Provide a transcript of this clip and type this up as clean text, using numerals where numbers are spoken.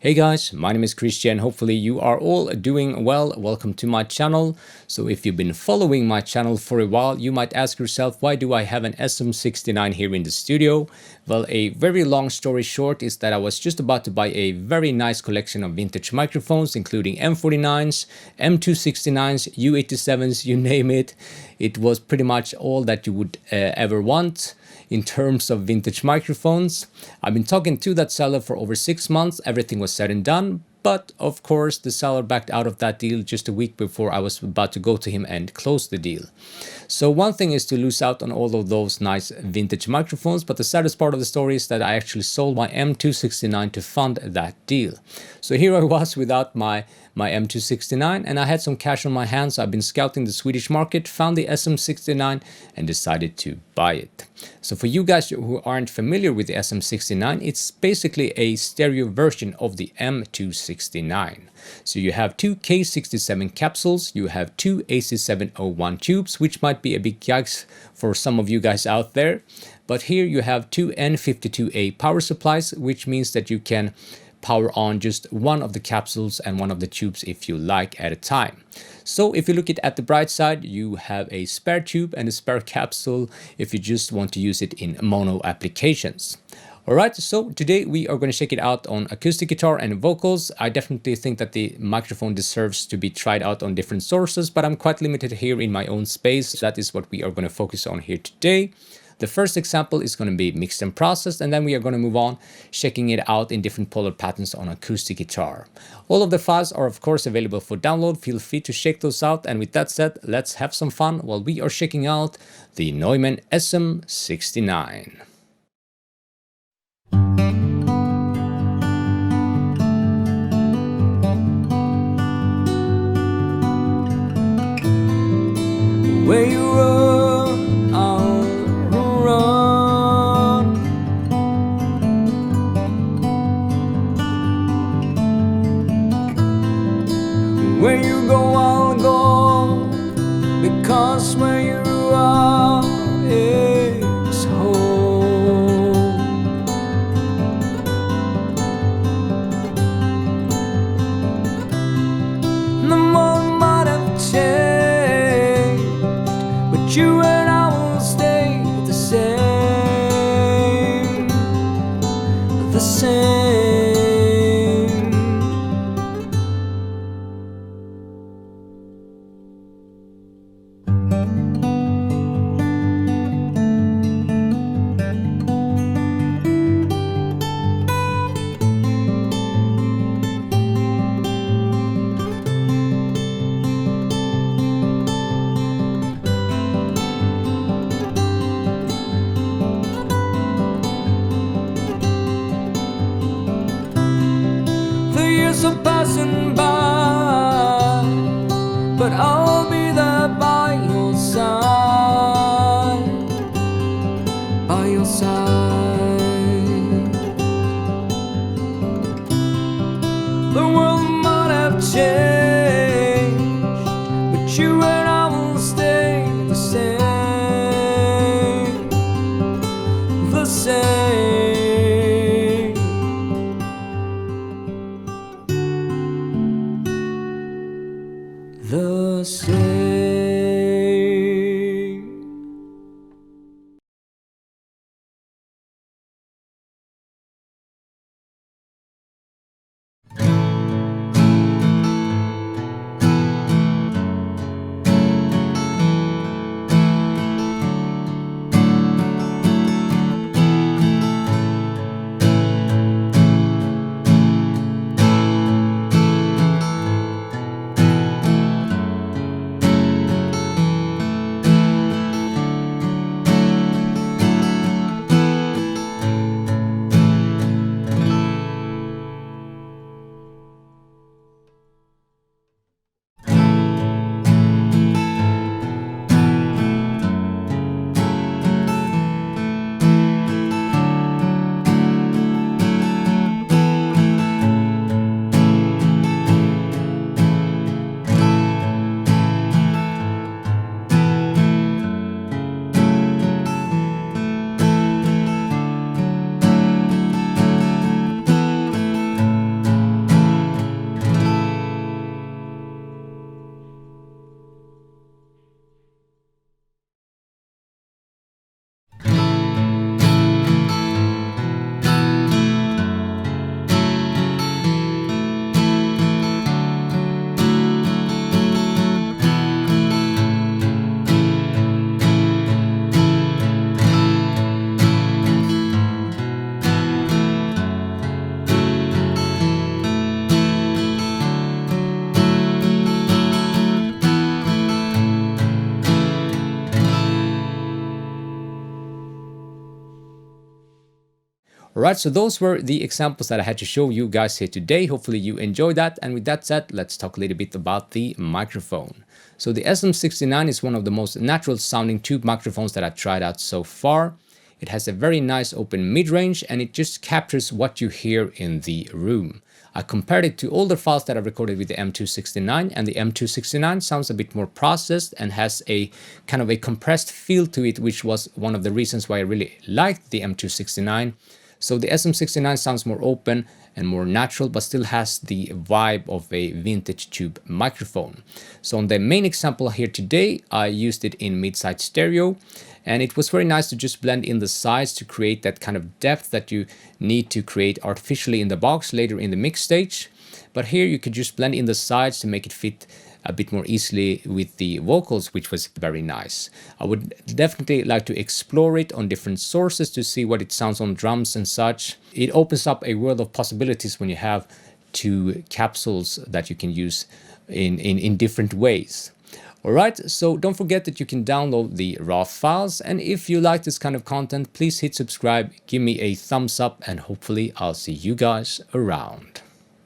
Hey guys, my name is Christian. Hopefully you are all doing well. Welcome to my channel. So if you've been following my channel for a while, you might ask yourself, why do I have an SM69 here in the studio? Well, a very long story short is that I was just about to buy a very nice collection of vintage microphones, including M49s, M269s, U87s, you name it. It was pretty much all that you would ever want in terms of vintage microphones. I've been talking to that seller for over 6 months. Everything was said and done, but of course the seller backed out of that deal just a week before I was about to go to him and close the deal. So one thing is to lose out on all of those nice vintage microphones, but the saddest part of the story is that I actually sold my M269 to fund that deal. So here I was without my M269, and I had some cash on my hands. So I've been scouting the Swedish market, found the SM69 and decided to buy it. So for you guys who aren't familiar with the SM69, it's basically a stereo version of the M269. So you have two K67 capsules, you have two AC701 tubes, which might be a big yikes for some of you guys out there. But here you have two N52A power supplies, which means that you can power on just one of the capsules and one of the tubes if you like at a time. So if you look at the bright side, you have a spare tube and a spare capsule if you just want to use it in mono applications. Alright, so today we are going to check it out on acoustic guitar and vocals. I definitely think that the microphone deserves to be tried out on different sources, but I'm quite limited here in my own space. That is what we are going to focus on here today. The first example is going to be mixed and processed, and then we are going to move on checking it out in different polar patterns on acoustic guitar. All of the files are of course available for download. Feel free to check those out, and with that said, let's have some fun while we are checking out the Neumann SM69. Where you run, I'll run. Where you go, I'll go. Because where you are is home. The world might have changed, but you and I will stay the same, the same. Are passing by, but I'll be there by your side, by your side. The world might have changed, but you and I will stay the same, the same. The same. Alright, so those were the examples that I had to show you guys here today. Hopefully you enjoyed that. And with that said, let's talk a little bit about the microphone. So the SM69 is one of the most natural sounding tube microphones that I've tried out so far. It has a very nice open mid-range and it just captures what you hear in the room. I compared it to older files that I recorded with the M269, and the M269 sounds a bit more processed and has a kind of a compressed feel to it, which was one of the reasons why I really liked the M269. So the SM69 sounds more open and more natural, but still has the vibe of a vintage tube microphone. So on the main example here today, I used it in mid-side stereo, and it was very nice to just blend in the sides to create that kind of depth that you need to create artificially in the box later in the mix stage. But here you could just blend in the sides to make it fit a bit more easily with the vocals, which was very nice. I would definitely like to explore it on different sources to see what it sounds on drums and such. It opens up a world of possibilities when you have two capsules that you can use in different ways. Alright, so don't forget that you can download the raw files, and if you like this kind of content, please hit subscribe, give me a thumbs up, and hopefully I'll see you guys around.